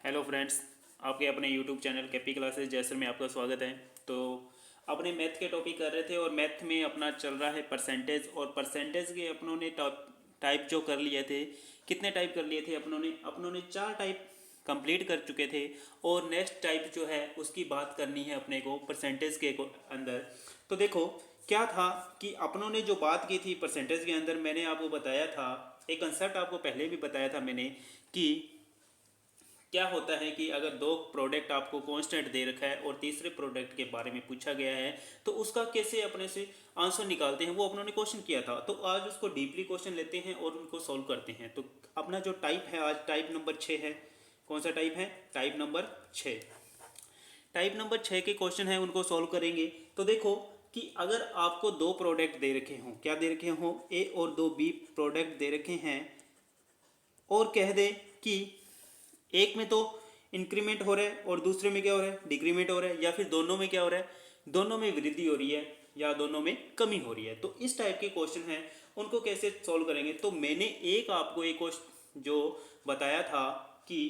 Hello friends, आपके अपने YouTube channel KP classes जैसर में आपका स्वागत है। तो अपने मैथ के टॉपिक कर रहे थे और मैथ में अपना चल रहा है परसेंटेज। और परसेंटेज के अपनों ने टाइप जो कर लिए थे, कितने टाइप कर लिए थे अपनों ने 4 टाइप कंप्लीट कर चुके थे। और नेक्स्ट टाइप जो है उसकी बात करनी है अपने को परसेंटेज के अंदर। तो देखो क्या था कि अपनों ने जो बात की थी परसेंटेज के अंदर, मैंने आपको बताया था, एक कंसेप्ट आपको पहले भी बताया था मैंने, कि क्या होता है कि अगर दो प्रोडक्ट आपको कांस्टेंट दे रखा है और तीसरे प्रोडक्ट के बारे में पूछा गया है तो उसका कैसे अपने से आंसर निकालते हैं, वो अपनों ने क्वेश्चन किया था। तो आज उसको डीपली क्वेश्चन लेते हैं और उनको सॉल्व करते हैं। तो अपना जो टाइप है आज टाइप नंबर 6 है। कौन सा टाइप है? Type number 6। टाइप नंबर 6 के क्वेश्चन है, उनको सॉल्व करेंगे। तो देखो कि अगर आपको दो प्रोडक्ट दे रखे हों, क्या दे रखे हों, ए और दो बी प्रोडक्ट दे रखे हैं, और कह दे कि एक में तो इंक्रीमेंट हो रहा है और दूसरे में क्या हो रहा है, डिक्रीमेंट हो रहा है, या फिर दोनों में क्या हो रहा है, दोनों में वृद्धि हो रही है या दोनों में कमी हो रही है। तो इस टाइप के क्वेश्चन हैं, उनको कैसे सॉल्व करेंगे। तो मैंने आपको एक क्वेश्चन जो बताया था कि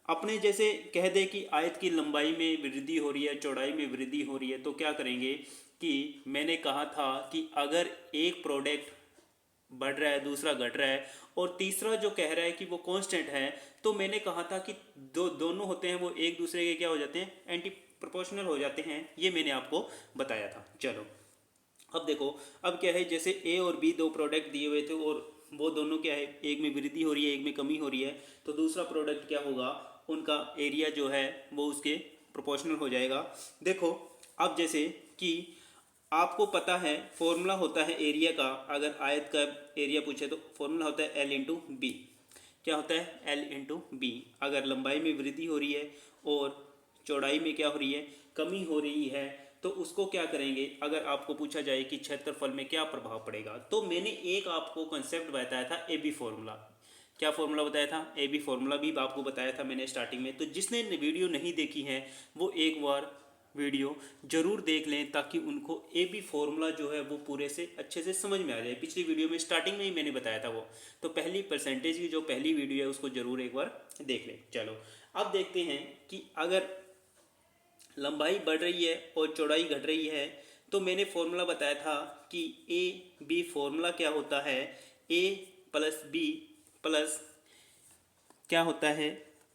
अपने जैसे कह दे कि आयत की लंबाई में वृद्धि हो रही है, चौड़ाई में वृद्धि हो रही है, तो क्या करेंगे कि मैंने कहा था कि अगर एक प्रोडक्ट बढ़ रहा है, दूसरा घट रहा है, और तीसरा जो कह रहा है कि वो कांस्टेंट है, तो मैंने कहा था कि दोनों होते हैं वो एक दूसरे के क्या हो जाते हैं, एंटी प्रोपोर्शनल हो जाते हैं। ये मैंने आपको बताया था। चलो अब देखो, अब क्या है, जैसे ए और बी दो प्रोडक्ट दिए हुए थे और वो दोनों क्या है, एक में वृद्धि हो रही है, एक में कमी हो रही है, तो दूसरा प्रोडक्ट क्या होगा, उनका एरिया जो है वो उसके प्रोपोर्शनल हो जाएगा। देखो अब जैसे कि आपको पता है फॉर्मूला होता है एरिया का, अगर आयत का एरिया पूछे तो फॉर्मूला होता है एल इंटू बी। क्या होता है? L into B. अगर लंबाई में वृद्धि हो रही है और चौड़ाई में क्या हो रही है, कमी हो रही है, तो उसको क्या करेंगे, अगर आपको पूछा जाए कि क्षेत्रफल में क्या प्रभाव पड़ेगा, तो मैंने एक आपको कंसेप्ट बताया था, ए बी फॉर्मूला। क्या फॉर्मूला बताया था? ए बी फॉर्मूला भी आपको बताया था मैंने स्टार्टिंग में। तो जिसने वीडियो नहीं देखी है वो एक बार वीडियो जरूर देख लें, ताकि उनको ए बी फॉर्मूला जो है वो पूरे से अच्छे से समझ में आ जाए। पिछली वीडियो में स्टार्टिंग में ही मैंने बताया था वो। तो पहली परसेंटेज की जो पहली वीडियो है उसको जरूर एक बार देख लें। चलो अब देखते हैं कि अगर लंबाई बढ़ रही है और चौड़ाई घट रही है, तो मैंने फॉर्मूला बताया था कि ए बी फॉर्मूला क्या होता है, ए प्लस बी प्लस क्या होता है,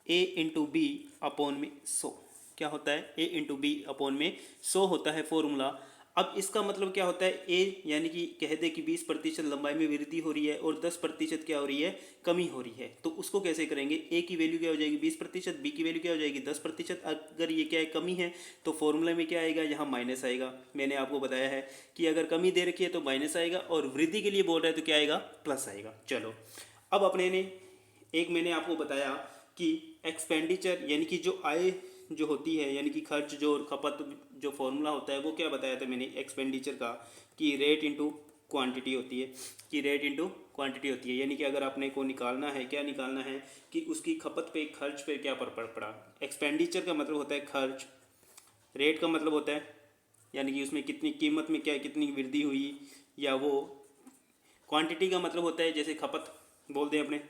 ए इंटू बी अपॉन में 100। क्या होता है? ए इंटू बी अपॉन में 100 होता है फॉर्मूला। अब इसका मतलब क्या होता है, ए यानी कि कह दे कि 20% लंबाई में वृद्धि हो रही है और 10% क्या हो रही है, कमी हो रही है। तो उसको कैसे करेंगे, ए की वैल्यू क्या हो जाएगी 20%, बी की वैल्यू क्या हो जाएगी 10%। अगर ये क्या है, कमी है, तो फॉर्मूला में क्या आएगा, यहाँ माइनस आएगा। मैंने आपको बताया है कि अगर कमी दे रखी है तो माइनस आएगा, और वृद्धि के लिए बोल रहा है तो क्या आएगा, प्लस आएगा। चलो अब अपने ने एक मैंने आपको बताया कि एक्सपेंडिचर यानी कि जो आय जो होती है, यानी कि खर्च जो और खपत जो फॉर्मूला होता है, वो क्या बताया था मैंने एक्सपेंडिचर का, कि रेट इनटू क्वांटिटी होती है, कि रेट इनटू क्वांटिटी होती है। यानी कि अगर आपने को निकालना है, क्या निकालना है, कि उसकी खपत पे खर्च पे क्या प्रभाव पड़ा। एक्सपेंडिचर का मतलब होता है खर्च, रेट का मतलब होता है यानी कि उसमें कितनी कीमत में क्या कितनी वृद्धि हुई, या वो क्वांटिटी का मतलब होता है जैसे खपत बोल दें अपने,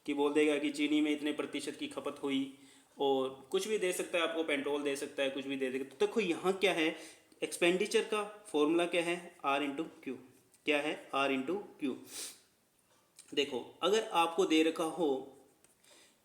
कि बोल देगा कि चीनी में इतने प्रतिशत की खपत हुई, और कुछ भी दे सकता है आपको, पेट्रोल दे सकता है, कुछ भी दे देगा। तो देखो यहाँ क्या है, एक्सपेंडिचर का फॉर्मूला क्या है, आर इंटू क्यू। क्या है? R into Q. देखो अगर आपको दे रखा हो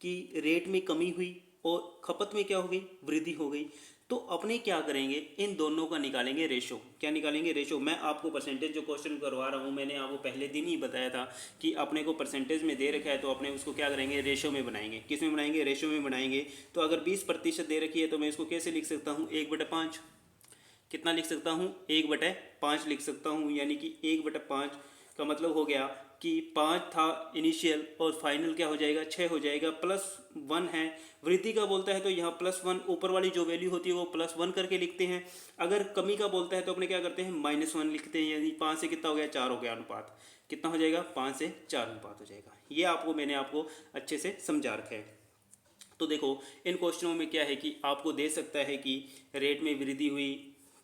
कि रेट में कमी हुई और खपत में क्या हो गई, वृद्धि हो गई, तो अपने क्या करेंगे, इन दोनों का निकालेंगे रेशो। क्या निकालेंगे? रेशो। मैं आपको परसेंटेज जो क्वेश्चन करवा रहा हूँ, मैंने आपको पहले दिन ही बताया था कि अपने को परसेंटेज में दे रखा है, तो अपने उसको क्या करेंगे, रेशो में बनाएंगे। किस में बनाएंगे? रेशो में बनाएंगे। तो अगर 20% दे रखी है तो मैं इसको कैसे लिख सकता हूँ, 1/5। कितना लिख सकता हूँ, 1/5 लिख सकता हूँ। यानी कि 1/5 का मतलब हो गया कि 5 था इनिशियल और फाइनल क्या हो जाएगा, 6 हो जाएगा। +1 है, वृद्धि का बोलता है तो यहाँ +1 ऊपर वाली जो वैल्यू होती है वो +1 करके लिखते हैं। अगर कमी का बोलता है तो अपने क्या करते हैं, -1 लिखते हैं। यानी 5 से कितना हो गया, 4 हो गया अनुपात। कितना हो जाएगा, 5 से 4 अनुपात हो जाएगा। ये आपको मैंने आपको अच्छे से समझा रखा है। तो देखो इन क्वेश्चनों में क्या है कि आपको दे सकता है कि रेट में वृद्धि हुई,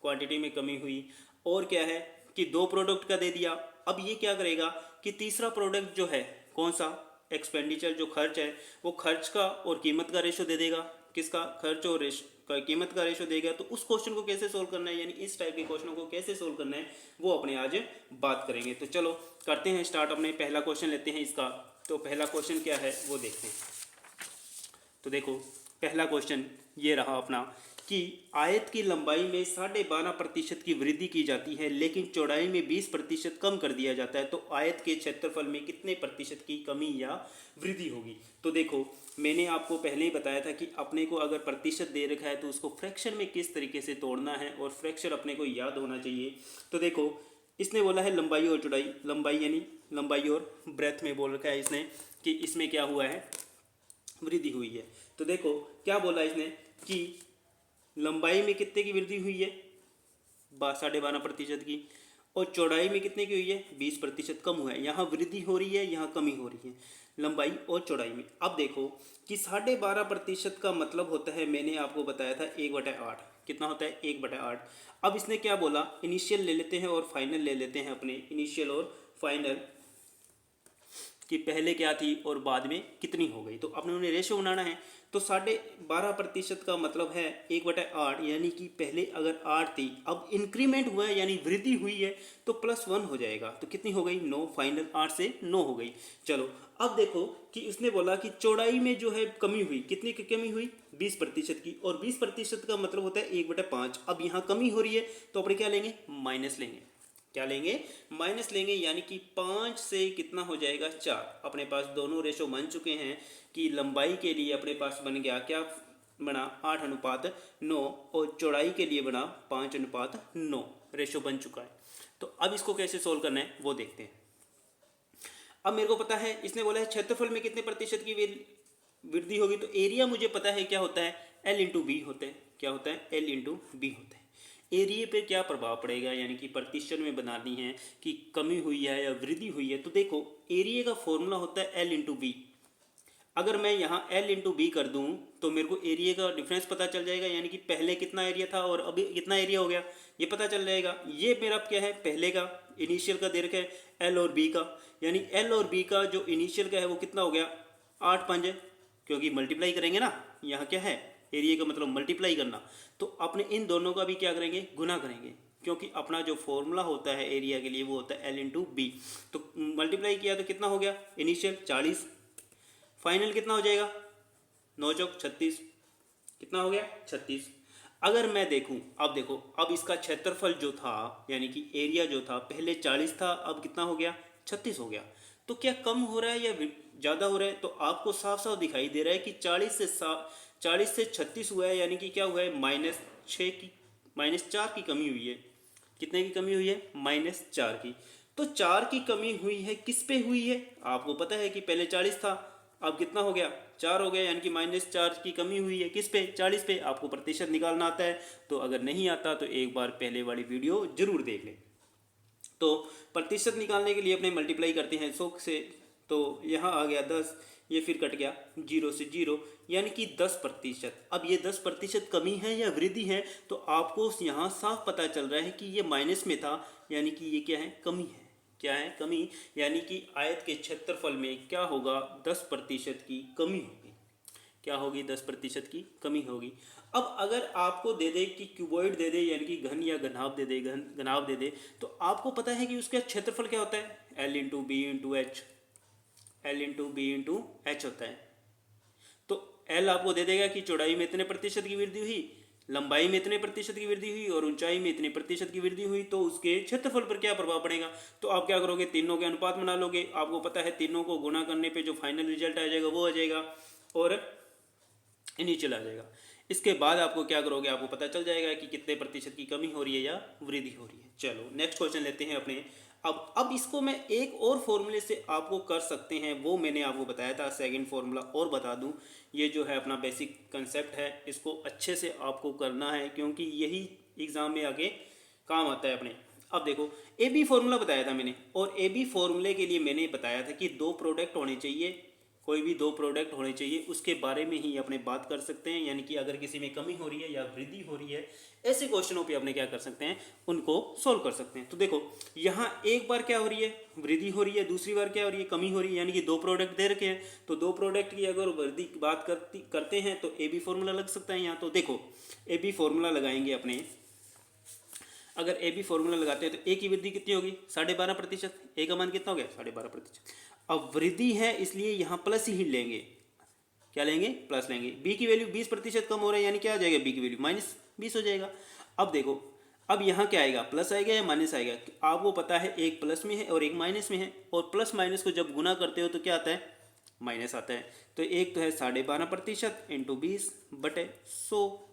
क्वांटिटी में कमी हुई, और क्या है कि दो प्रोडक्ट का दे दिया। अब ये क्या करेगा कि तीसरा प्रोडक्ट जो है कौन सा, एक्सपेंडिचर जो खर्च है वो खर्च का और कीमत का रेशो दे देगा, किसका, खर्च और कीमत का रेशो देगा। तो उस क्वेश्चन को कैसे सोल्व करना है, यानी इस टाइप के क्वेश्चनों को कैसे सोल्व करना है वो अपने आज बात करेंगे। तो चलो करते हैं स्टार्ट, अपने पहला क्वेश्चन लेते हैं इसका। तो पहला क्वेश्चन क्या है वो देखते हैं। तो देखो पहला क्वेश्चन ये रहा अपना कि आयत की लंबाई में 12.5% की वृद्धि की जाती है लेकिन चौड़ाई में 20% कम कर दिया जाता है, तो आयत के क्षेत्रफल में कितने प्रतिशत की कमी या वृद्धि होगी। तो देखो मैंने आपको पहले ही बताया था कि अपने को अगर प्रतिशत दे रखा है तो उसको फ्रैक्शन में किस तरीके से तोड़ना है और फ्रैक्शन अपने को याद होना चाहिए। तो देखो इसने बोला है लंबाई और चौड़ाई, लंबाई यानी लंबाई और ब्रेथ में बोल रखा है इसने कि इसमें क्या हुआ है, वृद्धि हुई है। तो देखो क्या बोला इसने कि लंबाई में कितने की वृद्धि हुई है, 12.5% की, और चौड़ाई में कितने की हुई है, 20% कम हुआ है। यहाँ वृद्धि हो रही है, यहाँ कमी हो रही है लंबाई और चौड़ाई में। अब देखो कि 12.5% का मतलब होता है, मैंने आपको बताया था 1/8। कितना होता है, 1/8। अब इसने क्या बोला, इनिशियल ले लेते हैं और फाइनल ले लेते हैं अपने, इनिशियल और फाइनल कि पहले क्या थी और बाद में कितनी हो गई। तो अपने उन्हें रेशो बनाना है। तो 12.5% का मतलब है 1/8, यानी कि पहले अगर 8 थी, अब इंक्रीमेंट हुआ है यानी वृद्धि हुई है तो +1 हो जाएगा। तो कितनी हो गई, 9। फाइनल 8 से 9 हो गई। चलो अब देखो कि उसने बोला कि चौड़ाई में जो है कमी हुई, कितनी की कमी हुई, 20% की, और 20% का मतलब होता है 1/5। अब यहाँ कमी हो रही है तो अपने क्या लेंगे, माइनस लेंगे। क्या लेंगे, माइनस लेंगे, यानी कि 5 से कितना हो जाएगा, 4। अपने पास दोनों रेशो बन चुके हैं कि लंबाई के लिए अपने पास बन गया, क्या बना, 8:9, और चौड़ाई के लिए बना 5:9, रेशो बन चुका है। तो अब इसको कैसे सोल्व करना है वो देखते हैं। अब मेरे को पता है इसने बोला है क्षेत्रफल में कितने प्रतिशत की वृद्धि होगी। तो एरिया मुझे पता है क्या होता है, L/B होता है। क्या होता है, L/B होता है। एरिया पे क्या प्रभाव पड़ेगा, यानी कि प्रतिशत में बनानी है कि कमी हुई है या वृद्धि हुई है। तो देखो एरिया का फॉर्मूला होता है L/B। अगर मैं यहाँ L/B कर दूँ तो मेरे को एरिया का डिफरेंस पता चल जाएगा, यानी कि पहले कितना एरिया था और अभी कितना एरिया हो गया ये पता चल जाएगा। ये मेरा क्या है, पहले का इनिशियल का दे रखा है L और B का, यानी L और B का जो इनिशियल का है वो कितना हो गया, 8×5, क्योंकि मल्टीप्लाई करेंगे ना, यहाँ क्या है एरिया का मतलब मल्टीप्लाई करना। तो अपने इन दोनों का भी क्या करेंगे, गुना करेंगे, क्योंकि अपना जो फॉर्मूला होता है एरिया के लिए वो होता है L/B। तो मल्टीप्लाई किया तो कितना हो गया, इनिशियल 40, फाइनल कितना हो जाएगा, 9×4 36, कितना हो गया 36। अगर मैं देखूं, अब देखो अब इसका क्षेत्रफल जो था यानी कि एरिया जो था पहले 40 था, अब कितना हो गया, 36 हो गया। तो क्या कम हो रहा है या ज़्यादा हो रहा है, तो आपको साफ साफ दिखाई दे रहा है कि 40 से 36 हुआ है, यानी कि क्या हुआ है, -4 की कमी हुई है। कितने की कमी हुई है, -4 की। तो 4 की कमी हुई है, किस पे हुई है, आपको पता है कि पहले 40 था, अब कितना हो गया, 4 हो गया, यानी कि -4 की कमी हुई है किस पे, 40 पे। आपको प्रतिशत निकालना आता है, तो अगर नहीं आता तो एक बार पहले वाली वीडियो जरूर देख लें। तो प्रतिशत निकालने के लिए अपने मल्टीप्लाई करते हैं 100 से, तो यहाँ आ गया 10, ये फिर कट गया 0 से 0, यानी कि 10%। अब ये 10% कमी है या वृद्धि है, तो आपको यहाँ साफ पता चल रहा है कि ये माइनस में था, यानी कि ये क्या है, कमी है। क्या है, कमी, यानी कि आयत के क्षेत्रफल में क्या होगा, 10% की कमी होगी। क्या होगी, 10% की कमी होगी। अब अगर आपको दे दे कि क्यूबॉइड दे दे, यानी कि घन या घनाभ दे दे, घनाभ दे दे, तो आपको पता है कि उसका क्षेत्रफल क्या होता है, L/B/H, L/B/H होता है। तो L आपको दे देगा कि चौड़ाई में इतने प्रतिशत की वृद्धि हुई, लंबाई में इतने प्रतिशत की वृद्धि हुई और ऊंचाई में इतने प्रतिशत की वृद्धि हुई, तो उसके क्षेत्रफल पर क्या प्रभाव पड़ेगा। तो आप क्या करोगे, तीनों के अनुपात बना लोगे। आपको पता है तीनों को गुणा करने पे जो फाइनल रिजल्ट आ जाएगा वो आ जाएगा और नीचे आ जाएगा। इसके बाद आपको क्या करोगे, आपको पता चल जाएगा कि कितने प्रतिशत की कमी हो रही है या वृद्धि हो रही है। चलो नेक्स्ट क्वेश्चन लेते हैं अपने। अब इसको मैं एक और फॉर्मूले से आपको कर सकते हैं, वो मैंने आपको बताया था। सेकंड फॉर्मूला और बता दूं, ये जो है अपना बेसिक कंसेप्ट है, इसको अच्छे से आपको करना है क्योंकि यही एग्ज़ाम में आगे काम आता है अपने। अब देखो AB फॉर्मूला बताया था मैंने, और AB फॉर्मूले के लिए मैंने बताया था कि 2 प्रोडक्ट होने चाहिए, कोई भी दो प्रोडक्ट होने चाहिए उसके बारे में ही अपने बात कर सकते हैं। यानी कि अगर किसी में कमी हो रही है या वृद्धि हो रही है, ऐसे क्वेश्चनों पे अपने क्या कर सकते हैं, उनको सोल्व कर सकते हैं। तो देखो यहाँ एक बार क्या हो रही है, वृद्धि हो रही है, दूसरी बार क्या हो रही है, कमी हो रही है। यानी कि दो प्रोडक्ट दे रखे हैं, तो दो प्रोडक्ट की अगर वृद्धि की बात करते हैं तो ए बी फॉर्मूला लग सकता है यहाँ। तो देखो ए बी फॉर्मूला लगाएंगे अपने, अगर ए बी फॉर्मूला लगाते हैं तो ए की वृद्धि कितनी होगी, 12.5%। ए का मान कितना हो गया, 12.5%। अब वृद्धि है इसलिए यहाँ प्लस ही लेंगे, क्या लेंगे, प्लस लेंगे। बी की वैल्यू 20% कम हो रहा है, यानी क्या आ जाएगा, बी की वैल्यू -20 हो जाएगा। अब देखो अब यहाँ क्या आएगा, प्लस आएगा या माइनस आएगा। आपको पता है एक प्लस में है और एक माइनस में है, और प्लस माइनस को जब गुना करते हो तो क्या आता है, माइनस आता है। तो एक तो है 12.5% इंटू 20/100,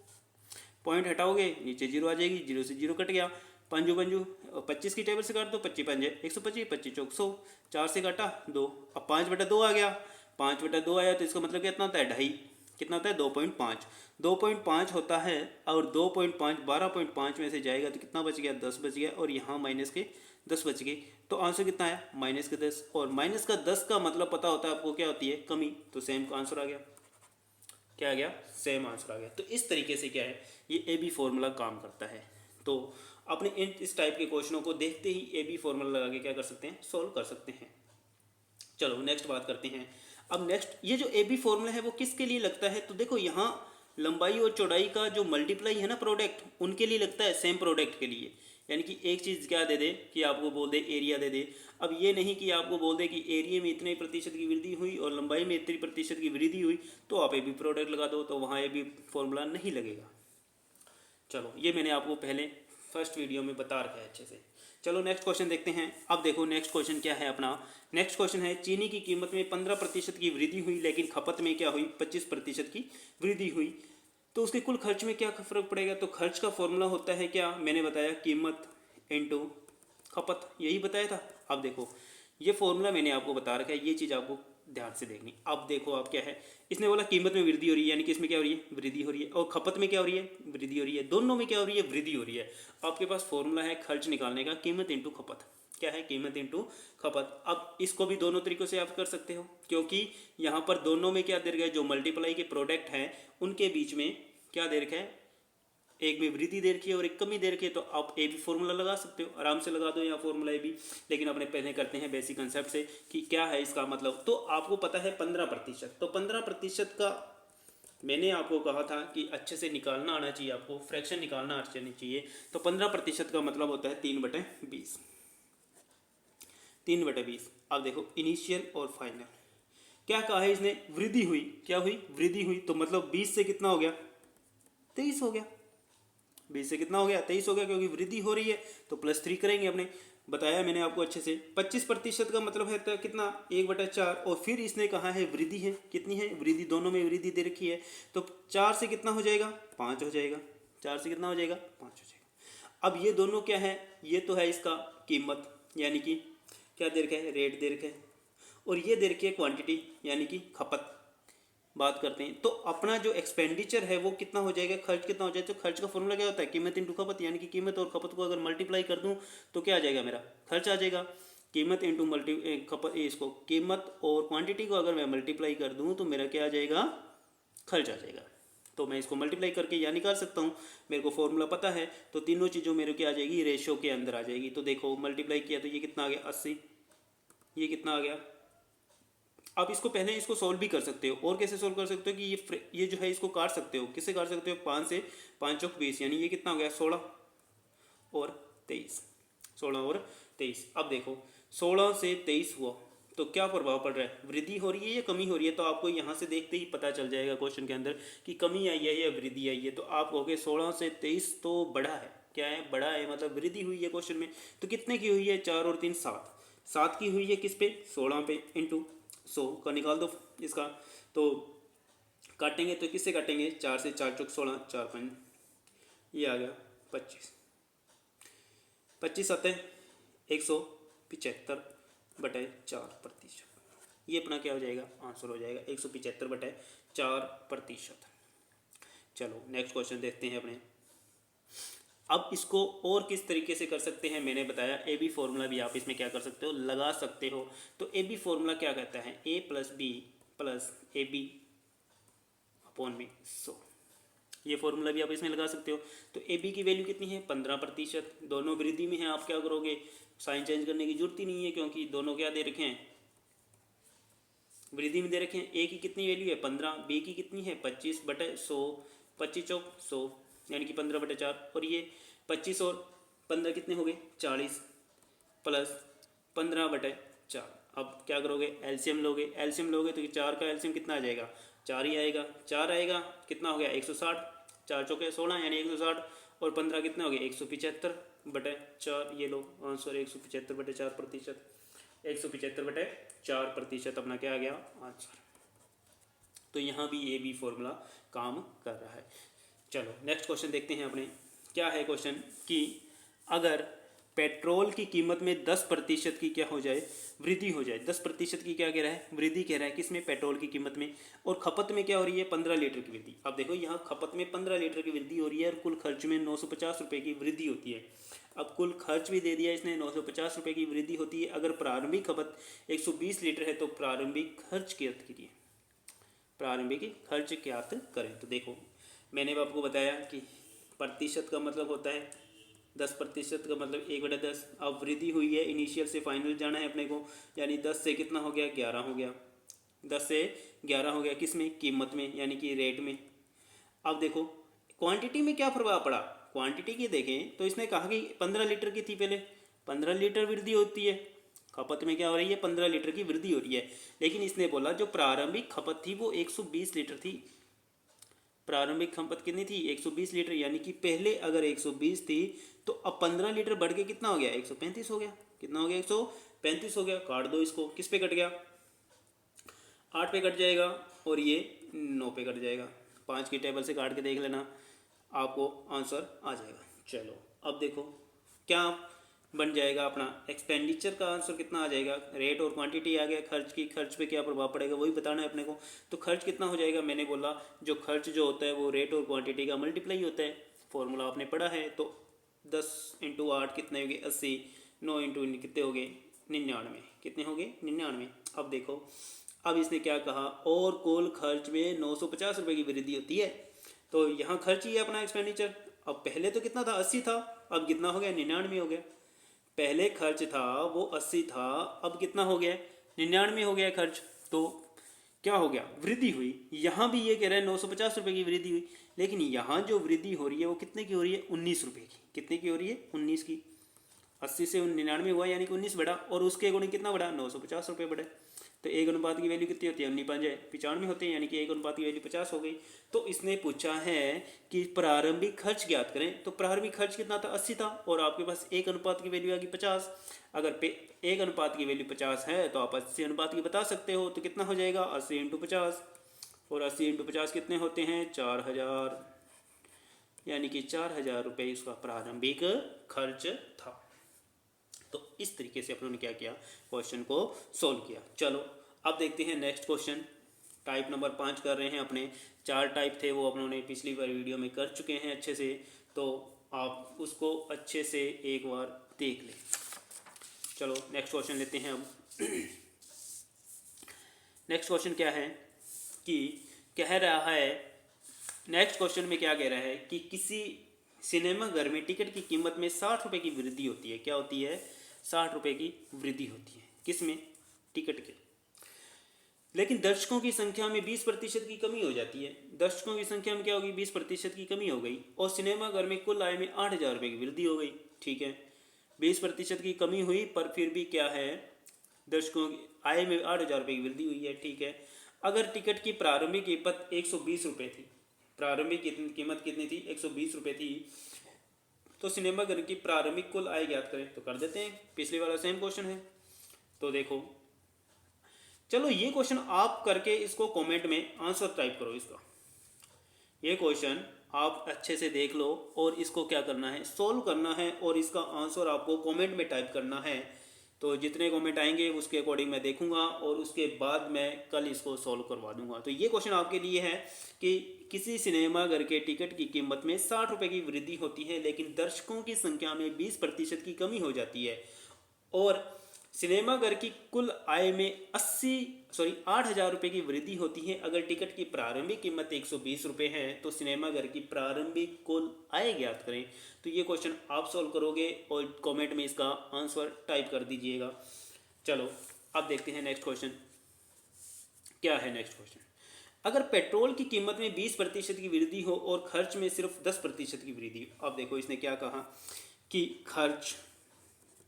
पॉइंट हटाओगे नीचे जीरो आ जाएगी, जीरो से जीरो कट गया, पंजू पंजू 25 की टेबल से काट दो, 25 पंजे 125, 25 चौक 100, 4 से काटा 2, अब 5/2 आ गया, 5/2 आया तो इसका मतलब कितना होता है, 2.5, कितना होता है 2.5, 2.5 होता है। और 2.5 12.5 में से जाएगा तो कितना बच गया, 10 बच गया, और यहाँ माइनस के 10 बच गए। तो आंसर कितना आया, -10, और -10 का मतलब पता होता है आपको क्या होती है, कमी। तो सेम आंसर आ गया, क्या आ गया, सेम आंसर आ गया। तो इस तरीके से क्या है, ये ए बी फॉर्मूला काम करता है। तो अपने इस टाइप के क्वेश्चनों को देखते ही ए बी फॉर्मूला लगा के क्या कर सकते हैं, सोल्व कर सकते हैं। चलो नेक्स्ट बात करते हैं। अब नेक्स्ट ये जो ए बी फॉर्मूला है वो किसके लिए लगता है, तो देखो यहाँ लंबाई और चौड़ाई का जो मल्टीप्लाई है ना प्रोडक्ट, उनके लिए लगता है, सेम प्रोडक्ट के लिए। यानी कि एक चीज़ क्या दे दे कि आपको बोल दे एरिया दे दे। अब ये नहीं कि आपको बोल दे कि एरिया में इतने प्रतिशत की वृद्धि हुई और लंबाई में इतनी प्रतिशत की वृद्धि हुई, तो आप ए बी प्रोडक्ट लगा दो, तो वहाँ ए बी फॉर्मूला नहीं लगेगा। चलो ये मैंने आपको पहले फर्स्ट वीडियो में बता रखा है अच्छे से। चलो नेक्स्ट क्वेश्चन देखते हैं। अब देखो नेक्स्ट क्वेश्चन क्या है अपना, नेक्स्ट क्वेश्चन है चीनी की कीमत में 15% की वृद्धि हुई, लेकिन खपत में क्या हुई, 25% की वृद्धि हुई, तो उसके कुल खर्च में क्या फर्क पड़ेगा। तो खर्च का फॉर्मूला होता है क्या, मैंने बताया कीमत इनटू खपत, यही बताया था। अब देखो ये फॉर्मूला मैंने आपको बता रखा है, ये चीज़ आपको ध्यान से देखनी। अब देखो आप क्या है, इसने बोला कीमत में वृद्धि हो रही है, यानी कि इसमें क्या हो रही है, वृद्धि हो रही है, और खपत में क्या हो रही है, वृद्धि हो रही है, दोनों में क्या हो रही है, वृद्धि हो रही है। आपके पास फॉर्मूला है खर्च निकालने का, कीमत इंटू खपत, क्या है, कीमत इंटू खपत। अब इसको भी दोनों तरीकों से आप कर सकते हो, क्योंकि यहाँ पर दोनों में क्या दे रखा है, जो मल्टीप्लाई के प्रोडक्ट हैं उनके बीच में क्या दे रखा है, एक में वृद्धि दे रखी है और एक कमी दे रखी है। तो आप ए भी फॉर्मूला लगा सकते हो, आराम से लगा दो यहाँ फॉर्मूला ए भी। लेकिन अपने पहले करते हैं बेसिक कंसेप्ट से कि क्या है इसका मतलब। तो आपको पता है 15%, तो 15% का मैंने आपको कहा था कि अच्छे से निकालना आना चाहिए, आपको फ्रैक्शन निकालना आना चाहिए। तो 15% का मतलब होता है 3/20, 3/20। अब देखो इनिशियल और फाइनल क्या कहा है इसने, वृद्धि हुई, क्या हुई, वृद्धि हुई, तो मतलब 20 से कितना हो गया, 23 हो गया, 20 से कितना हो गया, 23 हो गया, क्योंकि वृद्धि हो रही है तो +3 करेंगे। अपने बताया मैंने आपको अच्छे से। 25% का मतलब है तो कितना, 1/4, और फिर इसने कहा है वृद्धि है, कितनी है वृद्धि, दोनों में वृद्धि दे रखी है, तो 4 से कितना हो जाएगा, 5 हो जाएगा, 4 से कितना हो जाएगा, 5 हो जाएगा। अब ये दोनों क्या है, ये तो है इसका कीमत, यानी कि क्या दे रखा है, रेट दे रखा है, और ये दे रखी है क्वांटिटी, यानी कि खपत। बात करते हैं तो अपना जो एक्सपेंडिचर है वो कितना हो जाएगा, खर्च कितना हो जाएगा। तो खर्च का फॉर्मूला क्या होता है, कीमत इंटू खपत, यानी कि कीमत और खपत को अगर मल्टीप्लाई कर दूं तो क्या आ जाएगा, मेरा खर्च आ जाएगा। कीमत इंटू खपत, इसको कीमत और क्वांटिटी को अगर मैं मल्टीप्लाई कर दूं तो मेरा क्या आ जाएगा, खर्च आ जाएगा। तो मैं इसको मल्टीप्लाई करके यहाँ निकाल सकता हूँ, मेरे को फॉर्मूला पता है, तो तीनों चीज़ों मेरे क्या आ जाएगी, रेशो के अंदर आ जाएगी। तो देखो मल्टीप्लाई किया तो ये कितना आ गया, 80, ये कितना आ गया। आप इसको पहले इसको सोल्व भी कर सकते हो, और कैसे सोल्व कर सकते हो कि ये जो है इसको काट सकते हो, किससे काट सकते हो, 5 से 5 चौक 20, यानी ये कितना हो गया, 16 और 23, 16 और 23। अब देखो 16 से 23 हुआ तो क्या प्रभाव पड़ रहा है, वृद्धि हो रही है या कमी हो रही है। तो आपको यहाँ से देखते ही पता चल जाएगा क्वेश्चन के अंदर कि कमी आई है या वृद्धि आई है। तो आप कहोगे 16 से 23 तो बड़ा है, क्या है, बड़ा है, मतलब वृद्धि हुई है क्वेश्चन में। तो कितने की हुई है, 4 और 3 7, 7 की हुई है किस पे, 16 पे, इंटू 100 का निकाल दो इसका। तो काटेंगे तो किससे काटेंगे, 4 से 4 चौक 16, 4 5, ये आ गया 25, 25 आते हैं 175/4%। ये अपना क्या हो जाएगा, आंसर हो जाएगा 175/4%। चलो नेक्स्ट क्वेश्चन देखते हैं अपने। अब इसको और किस तरीके से कर सकते हैं, मैंने बताया ए बी फॉर्मूला भी आप इसमें क्या कर सकते हो, लगा सकते हो। तो ए बी फॉर्मूला क्या कहता है, a + b plus AB upon में 100। ये फॉर्मूला भी आप इसमें लगा सकते हो। तो AB की वैल्यू कितनी है 15%, दोनों वृद्धि में है। आप क्या करोगे, साइन चेंज करने की जरूरत ही नहीं है क्योंकि दोनों क्या दे रखे हैं, वृद्धि में दे रखे हैं। A की कितनी वैल्यू है 15, B की कितनी है 25/100, 25 चौक 100 यानी कि 15/4, और ये 25 और 15 कितने हो गए 40 प्लस 15/4। अब क्या करोगे, एलसीएम लोगे, एलसीएम लोगे तो 4 का एलसीएम कितना आ जाएगा 4 ही आएगा, 4 आएगा कितना हो गया 160, 4 चौके 16 यानी 160, और 15 कितने हो गए 175/4। ये लो आंसर 175/4%, 175/4% अपना क्या आ गया आंसर। तो यहाँ भी ये भी फॉर्मूला काम कर रहा है। चलो नेक्स्ट क्वेश्चन देखते हैं अपने। क्या है क्वेश्चन कि अगर पेट्रोल की कीमत में 10% की क्या हो जाए वृद्धि हो जाए, 10% की क्या कह रहा है वृद्धि कह रहा है किसमें, पेट्रोल की कीमत में, और खपत में क्या हो रही है 15 लीटर की वृद्धि। अब देखो यहाँ खपत में 15 लीटर की वृद्धि हो रही है और कुल खर्च में 950 रुपये की वृद्धि होती है। अब कुल खर्च भी दे दिया इसने 950 रुपये की वृद्धि होती है। अगर प्रारंभिक खपत 120 लीटर है तो प्रारंभिक खर्च ज्ञात कीजिए, प्रारंभिक खर्च ज्ञात करें। तो देखो मैंने आपको बताया कि प्रतिशत का मतलब होता है 10% का मतलब 1/10। अब वृद्धि हुई है, इनिशियल से फाइनल जाना है अपने को, यानी 10 से कितना हो गया 11 हो गया, 10 से 11 हो गया किस में कीमत में यानी कि रेट में। अब देखो क्वांटिटी में क्या प्रभाव पड़ा, क्वांटिटी की देखें तो इसने कहा कि 15 लीटर की थी पहले, 15 लीटर वृद्धि होती है, खपत में क्या हो रही है 15 लीटर की वृद्धि हो रही है। लेकिन इसने बोला जो प्रारंभिक खपत थी वो 120 लीटर थी, प्रारंभिक खपत कितनी थी 120 लीटर, यानी कि पहले अगर 120 थी तो अब 15 लीटर बढ़ के कितना हो गया 135 हो गया, कितना हो गया 135 हो गया। काट दो इसको, किस पे कट गया 8 पे कट जाएगा और ये 9 पे कट जाएगा, 5 की टेबल से काट के देख लेना आपको आंसर आ जाएगा। चलो अब देखो क्या बन जाएगा अपना एक्सपेंडिचर का आंसर कितना आ जाएगा, रेट और क्वांटिटी आ गया, खर्च की, खर्च पे क्या प्रभाव पड़ेगा वही बताना है अपने को। तो खर्च कितना हो जाएगा, मैंने बोला जो खर्च जो होता है वो रेट और क्वांटिटी का मल्टीप्लाई होता है, फॉर्मूला आपने पढ़ा है। तो 10 × 8 कितने हो गए 80, 9 × कितने हो गए 99, कितने हो गए 99। अब देखो अब इसने क्या कहा, और कुल खर्च में 950 रुपये की वृद्धि होती है। तो यहाँ खर्च ही है अपना एक्सपेंडिचर। अब पहले तो कितना था 80 था, अब कितना हो गया 99 हो गया। पहले खर्च था वो 80 था, अब कितना हो गया 99 हो गया खर्च। तो क्या हो गया वृद्धि हुई। यहाँ भी ये कह रहा है 950 रुपये की वृद्धि हुई, लेकिन यहाँ जो वृद्धि हो रही है वो कितने की हो रही है 19 रुपये की, कितने की हो रही है 19 की। 80 से 99 हुआ यानी कि 19 बढ़ा, और उसके अकॉर्डिंग कितना बढ़ा 950 रुपये बढ़े। तो 1 अनुपात की वैल्यू कितनी होती है 95 होती है, यानी कि 1 अनुपात की वैल्यू 50 हो गई। तो इसने पूछा है कि प्रारंभिक खर्च ज्ञात करें, तो प्रारंभिक खर्च कितना था 80 था, और आपके पास 1 अनुपात की वैल्यू आ गई 50। अगर 1 अनुपात की वैल्यू 50 है तो आप 80 अनुपात की बता सकते हो, तो कितना हो जाएगा 80 × 50, और 80 × 50 कितने होते हैं 4000, यानी कि 4000 रुपये इसका प्रारंभिक खर्च था। तो इस तरीके से अपनों ने क्या किया क्वेश्चन को सोल्व किया। चलो अब देखते हैं नेक्स्ट क्वेश्चन, टाइप नंबर 5 कर रहे हैं अपने। 4 टाइप थे वो अपनों ने पिछली बार वीडियो में कर चुके हैं अच्छे से, तो आप उसको अच्छे से एक बार देख लें। चलो नेक्स्ट क्वेश्चन लेते हैं अब। नेक्स्ट क्वेश्चन क्या है कि कह रहा है, नेक्स्ट क्वेश्चन में क्या कह रहा है कि किसी सिनेमा घर में टिकट की कीमत में 60 रुपये की वृद्धि होती है। क्या होती है 60 रुपये की वृद्धि होती है, किसमें टिकट के, लेकिन दर्शकों की संख्या में 20% की कमी हो जाती है। दर्शकों की संख्या में क्या होगी 20% की कमी हो गई, और सिनेमा घर में कुल आय में 8000 रुपये की वृद्धि हो गई। ठीक है 20% की कमी हुई, पर फिर भी क्या है दर्शकों की आय में 8000 रुपये की वृद्धि हुई है। ठीक है, अगर टिकट की प्रारंभिक कीमत 120 रुपये थी, प्रारंभिक कीमत कितनी थी 120 रुपये थी, तो सिनेमा घर की प्रारंभिक कुल आय ज्ञात करें। तो कर देते हैं, पिछले वाला सेम क्वेश्चन है। तो देखो चलो ये क्वेश्चन आप करके इसको कमेंट में आंसर टाइप करो इसका। ये क्वेश्चन आप अच्छे से देख लो और इसको क्या करना है सोल्व करना है, और इसका आंसर आपको कमेंट में टाइप करना है। तो जितने कमेंट आएंगे उसके अकॉर्डिंग मैं देखूंगा, और उसके बाद मैं कल इसको सॉल्व करवा दूंगा। तो ये क्वेश्चन आपके लिए है कि किसी सिनेमा घर के टिकट की कीमत में 60 रुपये की वृद्धि होती है, लेकिन दर्शकों की संख्या में 20% की कमी हो जाती है, और सिनेमा घर की कुल आय में सॉरी 8,000 रुपये की वृद्धि होती है अगर टिकट की प्रारंभिक कीमत 120 रुपये है तो सिनेमाघर की प्रारंभिक कुल आय ज्ञात करें। तो ये क्वेश्चन आप सॉल्व करोगे और कमेंट में इसका आंसर टाइप कर दीजिएगा। चलो अब देखते हैं नेक्स्ट क्वेश्चन क्या है। नेक्स्ट क्वेश्चन, अगर पेट्रोल की कीमत में 20% की वृद्धि हो और खर्च में सिर्फ 10% की वृद्धि हो। अब देखो इसने क्या कहा कि खर्च,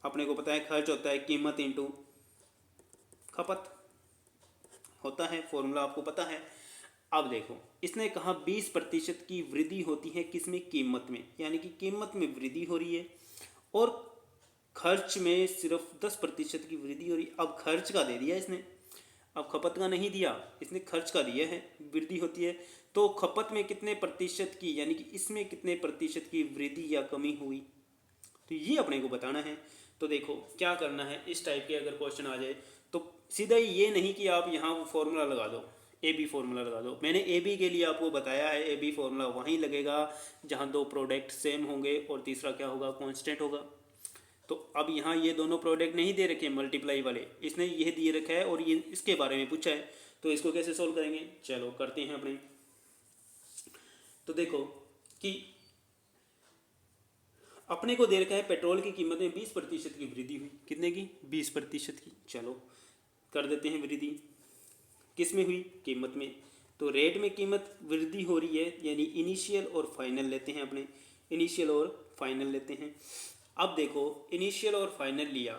अपने को पता है खर्च होता है कीमत इंटू खपत होता है, फॉर्मूला आपको पता है। अब देखो इसने कहा 20% की वृद्धि होती है किसमें, कीमत में, यानी कि कीमत में वृद्धि हो रही है और खर्च में सिर्फ 10% की वृद्धि हो रही है। अब खर्च का दे दिया इसने, अब खपत का नहीं दिया, इसने खर्च का दिया है, वृद्धि होती है तो खपत में कितने प्रतिशत की, यानी कि इसमें कितने प्रतिशत की वृद्धि या कमी हुई, तो ये अपने को बताना है। तो देखो क्या करना है, इस टाइप के अगर क्वेश्चन आ जाए तो सीधा ये नहीं कि आप यहाँ फॉर्मूला लगा दो, ए बी फॉर्मूला लगा दो। मैंने ए बी के लिए आपको बताया है, ए बी फॉर्मूला वहीं लगेगा जहाँ दो प्रोडक्ट सेम होंगे और तीसरा क्या होगा, कांस्टेंट होगा। तो अब यहाँ ये दोनों प्रोडक्ट नहीं दे रखे मल्टीप्लाई वाले, इसने ये दिए रखा है और ये इसके बारे में पूछा है, तो इसको कैसे सोल्व करेंगे, चलो करते हैं अपने। तो देखो कि अपने को दे रखा है पेट्रोल की कीमत में 20% की वृद्धि हुई, कितने की, 20% की। चलो कर देते हैं वृद्धि, किस में हुई, कीमत में। तो रेट में कीमत वृद्धि हो रही है, यानी इनिशियल और फाइनल लेते हैं अपने, इनिशियल और फाइनल लेते हैं। अब देखो इनिशियल और फाइनल लिया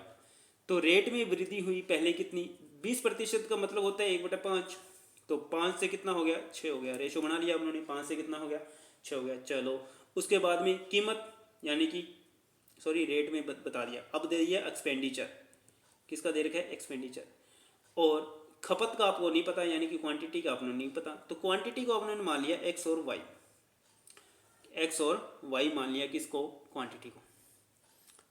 तो रेट में वृद्धि हुई, पहले कितनी, 20% का मतलब होता है 1/5, तो 5 से कितना हो गया, 6 हो गया, रेशो बना लिया उन्होंने, 5 से कितना हो गया, 6 हो गया। चलो उसके बाद में कीमत, यानी कि सॉरी रेट में बता दिया, अब दे दिया एक्सपेंडिचर, किसका दे रखा है, एक्सपेंडिचर। और खपत का आपको नहीं पता, यानी कि क्वांटिटी का आपने नहीं पता, तो क्वांटिटी को आपने मान लिया एक्स और वाई, एक्स और वाई मान लिया किसको, क्वांटिटी को,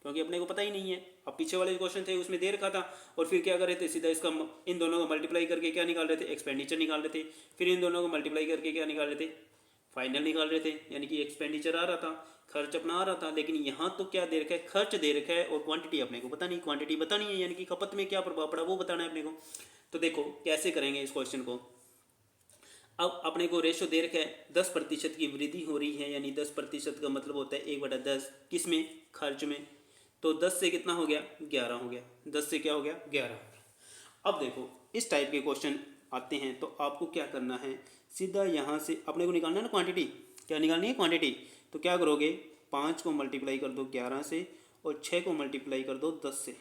क्योंकि अपने को पता ही नहीं है। अब पीछे वाले क्वेश्चन थे उसमें दे रखा था और फिर क्या कर रहे थे, सीधा इसका इन दोनों को मल्टीप्लाई करके क्या निकाल रहे थे, एक्सपेंडिचर निकाल रहे थे, फिर इन दोनों को मल्टीप्लाई करके क्या निकाल रहे थे, फाइनल निकाल रहे थे, यानी कि एक्सपेंडिचर आ रहा था, खर्च अपना आ रहा था। लेकिन यहाँ तो क्या दे रखा है, खर्च दे रखा है और क्वांटिटी अपने को पता नहीं, क्वांटिटी पता नहीं है, यानी कि खपत में क्या प्रभाव पड़ा वो बताना है अपने को। तो देखो कैसे करेंगे इस क्वेश्चन को। अब अपने को रेशो दे रखा है 10% की वृद्धि हो रही है, यानी 10% का मतलब होता है 1/10, किस में, खर्च में। तो 10 से कितना हो गया, 11 हो गया, 10 से क्या हो गया, 11 हो गया। अब देखो इस टाइप के क्वेश्चन आते हैं तो आपको क्या करना है, सीधा यहाँ से अपने को निकालना है ना क्वांटिटी, क्या निकालनी है, क्वांटिटी। तो क्या करोगे, 5 को मल्टीप्लाई कर दो 11 से और 6 को मल्टीप्लाई कर दो 10 से।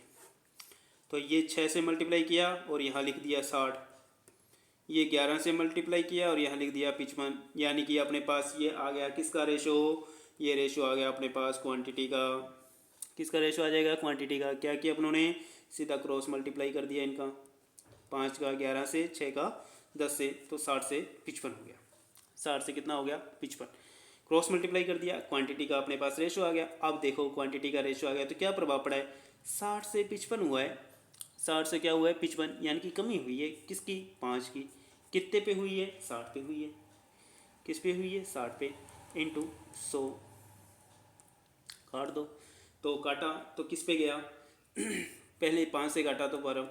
तो ये 6 से मल्टीप्लाई किया और यहाँ लिख दिया 60, ये 11 से मल्टीप्लाई किया और यहाँ लिख दिया 55, यानी कि अपने पास ये आ गया किसका रेशो, ये रेशो आ गया अपने पास क्वांटिटी का, किसका रेशो आ जाएगा, क्वांटिटी का। क्या किया अपनों ने, सीधा क्रॉस मल्टीप्लाई कर दिया इनका, 5 का 11 से, 6 का 10 से, तो 60 से 55 हो गया, 60 से कितना हो गया, 55, क्रॉस मल्टीप्लाई कर दिया, क्वांटिटी का अपने पास रेशो आ गया। अब देखो क्वांटिटी का रेशो आ गया तो क्या प्रभाव पड़ा है, 60 से 55 हुआ है, 60 से क्या हुआ है, 55, यानी कि कमी हुई है किसकी, 5 की। कितने पे हुई है, 60 पे हुई है, किस पे हुई है, 60 पे, इंटू 100 काट दो, तो काटा तो किस पे गया पहले 5 से काटा तो 12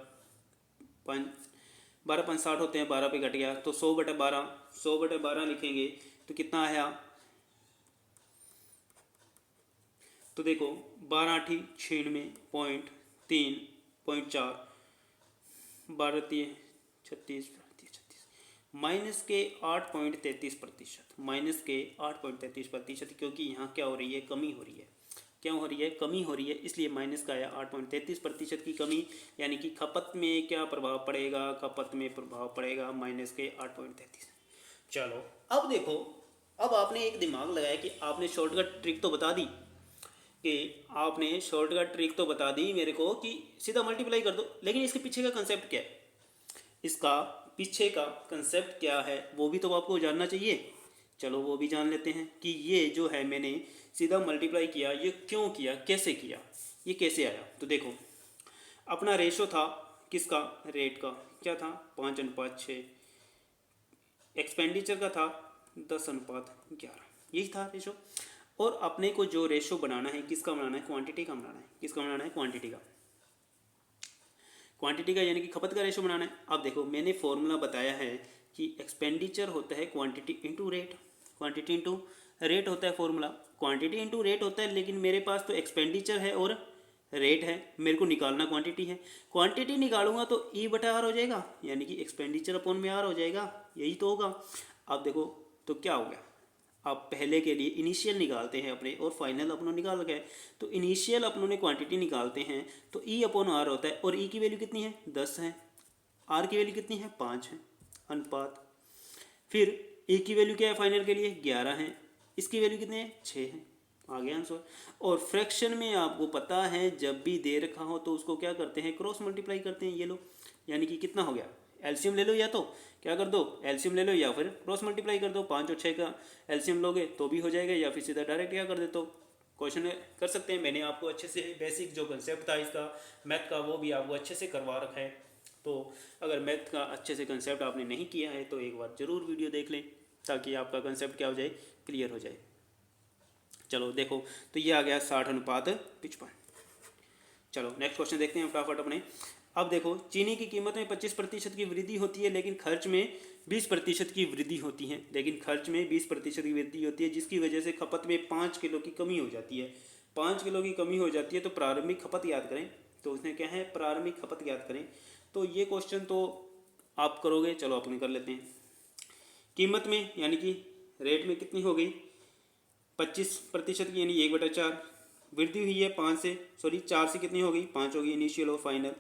5 60 होते हैं, 12 पे कट गया तो 100/12, 100/12 लिखेंगे तो कितना आया, तो देखो 12 × 96.3.4, 12 36 माइनस के 8.33%, माइनस के 8.33%, क्योंकि यहाँ क्या हो रही है, कमी हो रही है, क्या हो रही है, कमी हो रही है, इसलिए माइनस का आया 8.33% की कमी, यानी कि खपत में क्या प्रभाव पड़ेगा, खपत में प्रभाव पड़ेगा माइनस के 8.33। चलो अब देखो, अब आपने एक दिमाग लगाया कि आपने शॉर्टकट ट्रिक तो बता दी, कि आपने शॉर्टकट ट्रिक तो बता दी मेरे को कि सीधा मल्टीप्लाई कर दो, लेकिन इसके पीछे का कंसेप्ट क्या है, इसका पीछे का कंसेप्ट क्या है वो भी तो आपको जानना चाहिए। चलो वो भी जान लेते हैं कि ये जो है मैंने सीधा मल्टीप्लाई किया, ये क्यों किया, कैसे किया, ये कैसे आया। तो देखो अपना रेशो था किसका, रेट का, क्या था 5:6, एक्सपेंडिचर का था 10:11, यही था रेशो। और अपने को जो रेशो बनाना है किसका बनाना है, क्वांटिटी का बनाना है, किसका बनाना है, क्वांटिटी का। क्वांटिटी का यानी कि खपत का रेशो बनाना है। अब देखो मैंने फॉर्मूला बताया है कि एक्सपेंडिचर होता है quantity into rate, quantity into rate होता है फॉर्मूला, क्वांटिटी इंटू रेट होता है, लेकिन मेरे पास तो एक्सपेंडिचर है और रेट है, मेरे को निकालना क्वांटिटी है। क्वांटिटी निकालूंगा तो ई बटा आर हो जाएगा, यानी कि एक्सपेंडिचर अपॉन में आर हो जाएगा, यही तो होगा। अब देखो तो क्या हो गया, अब पहले के लिए इनिशियल निकालते हैं अपने और फाइनल अपनों निकाल गए। तो इनिशियल अपनों ने क्वांटिटी निकालते हैं तो ई अपॉन आर होता है, और ई की वैल्यू कितनी है 10 है, आर की वैल्यू कितनी है 5 है, अनुपात। फिर ई की वैल्यू क्या है फाइनल के लिए 11 है, इसकी वैल्यू कितनी है 6 है, आ गया आंसर। और फ्रैक्शन में आपको पता है जब भी दे रखा हो तो उसको क्या करते हैं क्रॉस मल्टीप्लाई करते हैं, ये लो, यानी कि कितना हो गया, एलसीएम ले लो, या तो क्या कर दो एलसीएम ले लो या फिर क्रॉस मल्टीप्लाई कर दो, 5 और 6 का एलसीएम लोगे तो भी हो जाएगा, या फिर सीधा डायरेक्ट क्या कर दे तो क्वेश्चन कर सकते हैं। मैंने आपको अच्छे से बेसिक जो कंसेप्ट था इसका मैथ का वो भी आपको अच्छे से करवा रखा है। तो अगर मैथ का अच्छे से कंसेप्ट आपने नहीं किया है तो एक बार ज़रूर वीडियो देख लें ताकि आपका कंसेप्ट क्या हो जाए, क्लियर हो जाए। चलो देखो तो ये आ गया 60:55। चलो नेक्स्ट क्वेश्चन देखते हैं फटाफट अपने। अब देखो चीनी की कीमत में 25% की वृद्धि होती है लेकिन खर्च में 20% की वृद्धि होती है, लेकिन खर्च में 20% की वृद्धि होती है, जिसकी वजह से खपत में 5 किलो की कमी हो जाती है। 5 किलो की कमी हो जाती है तो प्रारंभिक खपत याद करें, तो उसने क्या है प्रारंभिक खपत याद करें। तो ये क्वेश्चन तो आप करोगे, चलो अपन कर लेते हैं। कीमत में यानी कि रेट में कितनी हो गई 25% की, यानी 1/4 वृद्धि हुई है 5 से, सॉरी 4 से कितनी हो गई 5 होगी इनिशियल और फाइनल।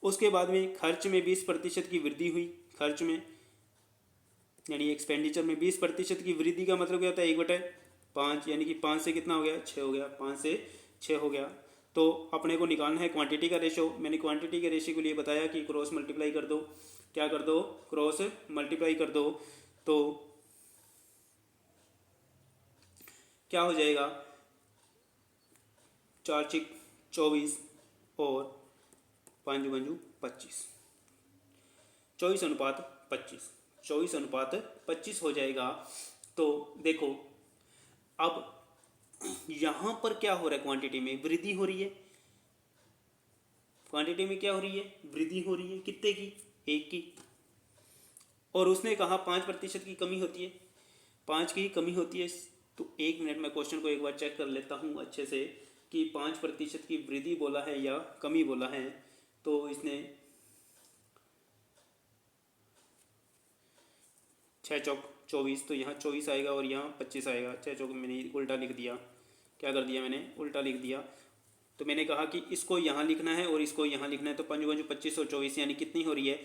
उसके बाद में खर्च में 20% की वृद्धि हुई, खर्च में यानी एक्सपेंडिचर में 20% की वृद्धि का मतलब क्या होता है 1/5, यानी कि 5 से कितना हो गया 6 हो गया, 5 से 6 हो गया। तो अपने को निकालना है क्वांटिटी का रेशो। मैंने क्वांटिटी के रेशो के लिए बताया कि क्रॉस मल्टीप्लाई कर दो, क्या कर दो क्रॉस मल्टीप्लाई कर दो, तो क्या हो जाएगा 4×6 24 और 5×5 24:25, 24:25 हो जाएगा। तो देखो अब यहाँ पर क्या हो रहा है, क्वांटिटी में वृद्धि हो रही है, क्वांटिटी में क्या हो रही है वृद्धि हो रही है, कितने की 1 की, और उसने कहा 5% की कमी होती है, 5 की कमी होती है। तो 1 मिनट में क्वेश्चन को एक बार चेक कर लेता हूँ अच्छे से कि 5% की वृद्धि बोला है या कमी बोला है। तो इसने 6×4 24, तो यहाँ 24 आएगा और यहाँ 25 आएगा। 6×4 मैंने उल्टा लिख दिया, क्या कर दिया मैंने उल्टा लिख दिया। तो मैंने कहा कि इसको यहाँ लिखना है और इसको यहाँ लिखना है, तो 5×25 और 24 यानी कितनी हो रही है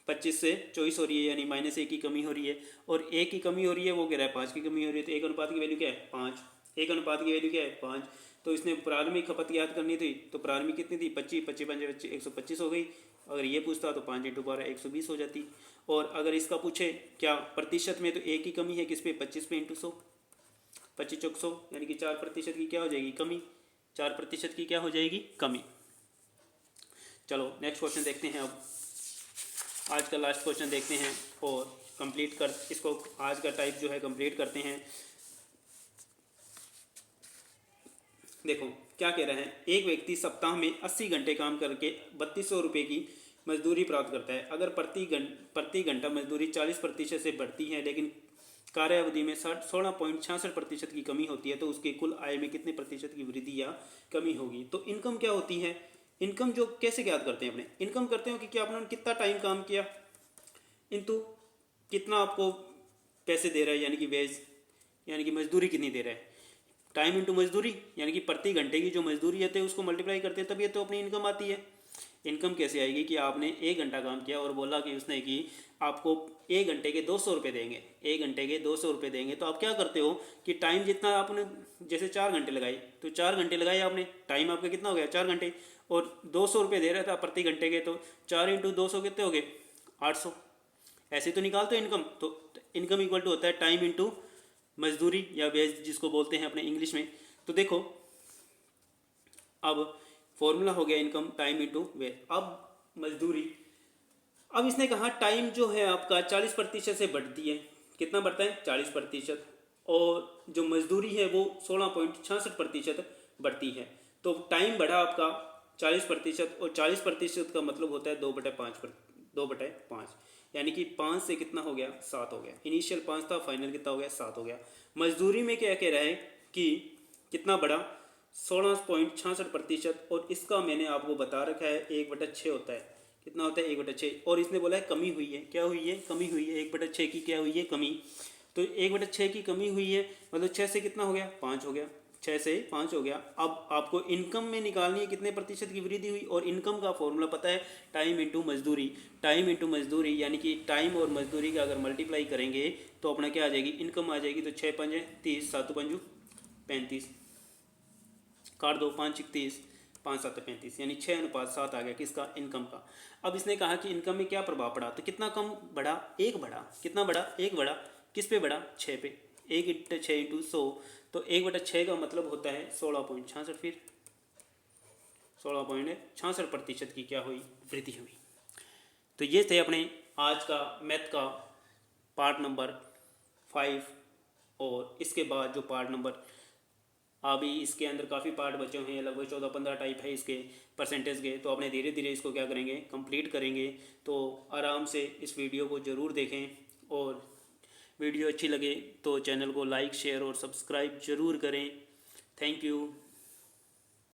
25 से 24 हो रही है, यानी -1 की कमी हो रही है, और 1 की कमी हो रही है वो कह रहा है 5 की कमी हो रही है। तो 1 अनुपात की वैल्यू क्या है 5, 1 अनुपात की वैल्यू क्या है 5। तो इसने प्रारंभिक खपत याद करनी थी, तो प्रारंभिक कितनी थी 25, 25 125 हो गई। अगर ये पूछता तो 5×12 120 हो जाती। और अगर इसका पूछे क्या प्रतिशत में, तो 1 की कमी है किस पे 25 पे × 100, 25×100 100, यानी कि 4% की क्या हो जाएगी कमी, 4% की क्या हो जाएगी कमी। चलो नेक्स्ट क्वेश्चन देखते हैं। अब आज का लास्ट क्वेश्चन देखते हैं और कंप्लीट कर इसको, आज का टाइप जो है कंप्लीट करते हैं। देखो क्या कह रहे हैं, एक व्यक्ति सप्ताह में 80 घंटे काम करके 3200 रुपये की मजदूरी प्राप्त करता है। अगर प्रति घंटा मजदूरी 40% से बढ़ती है लेकिन कार्य अवधि में 16.66% की कमी होती है, तो उसके कुल आय में कितने प्रतिशत की वृद्धि या कमी होगी। तो इनकम क्या होती है, इनकम जो कैसे ज्ञात करते हैं अपने, इनकम करते हो कि क्या आपने कितना टाइम काम किया इंटू कितना आपको पैसे दे रहा है, यानी कि वेज, यानी कि मजदूरी कितनी दे रहा है, टाइम इंटू मजदूरी, यानी कि प्रति घंटे की जो मजदूरी आती है उसको मल्टीप्लाई करते हैं, तब ये तो अपनी इनकम आती है। इनकम कैसे आएगी कि आपने 1 घंटा काम किया और बोला कि उसने कि आपको 1 घंटे के 200 रुपये देंगे, 1 घंटे के 200 रुपये देंगे। तो आप क्या करते हो कि टाइम जितना आपने, जैसे 4 घंटे लगाए तो 4 घंटे लगाए आपने, टाइम आपका कितना हो गया 4 घंटे, और 200 रुपये दे रहा था प्रति घंटे के, तो 4×200 कितने हो गए 800। ऐसे तो निकालते हो इनकम। तो इनकम इक्वल टू होता है टाइम इंटू मजदूरी या वेज जिसको बोलते हैं अपने इंग्लिश में। तो देखो अब फॉर्मूला हो गया इनकम टाइम इंटू वेज। अब मजदूरी, अब इसने कहा टाइम जो है आपका 40% से बढ़ती है, कितना बढ़ता है 40%, और जो मजदूरी है वो 16.66% बढ़ती है। तो टाइम बढ़ा आपका 40%, और 40% का मतलब होता है 2/5, यानी कि 5 से कितना हो गया, 7 हो गया। इनिशियल 5 था, फाइनल कितना हो गया, 7 हो गया। मजदूरी में क्या कह रहा है कि कितना बढ़ा, 16.66%, और इसका मैंने आपको बता रखा है 1/6 होता है। कितना होता है, 1/6, और इसने बोला है कमी हुई है। क्या हुई है, कमी हुई है। 1/6 की क्या हुई है, कमी। तो 1/6 की कमी हुई है, मतलब 6 से कितना हो गया, 5 हो गया। 6 से 5 हो गया। अब आपको इनकम में निकालनी है कितने प्रतिशत की वृद्धि हुई, और इनकम का फॉर्मूला पता है, टाइम इंटू मजदूरी। टाइम इंटू मजदूरी, यानी कि टाइम और मजदूरी का अगर मल्टीप्लाई करेंगे तो अपना क्या आ जाएगी, इनकम आ जाएगी। तो 6 पंजे 30, 7 पंजू 35, काट दो, 5 31, 5 7 35, यानी 6:7 आ गया किसका, इनकम का। अब इसने कहा कि इनकम में क्या प्रभाव पड़ा, तो कितना कम बढ़ा, 1 बढ़ा। कितना बढ़ा, 1 बढ़ा। किस पे बढ़ा, 6 पे। 1/6 × 100, तो 1/6 का मतलब होता है 16.66, फिर 16.66% की क्या हुई, वृद्धि हुई। तो ये थे अपने आज का मैथ का पार्ट नंबर 5, और इसके बाद जो पार्ट नंबर, अभी इसके अंदर काफ़ी पार्ट बचे हुए हैं, लगभग 14-15 टाइप है इसके परसेंटेज के। तो अपने धीरे धीरे इसको क्या करेंगे, कंप्लीट करेंगे। तो आराम से इस वीडियो को ज़रूर देखें, और वीडियो अच्छी लगे तो चैनल को लाइक, शेयर और सब्सक्राइब ज़रूर करें। Thank you.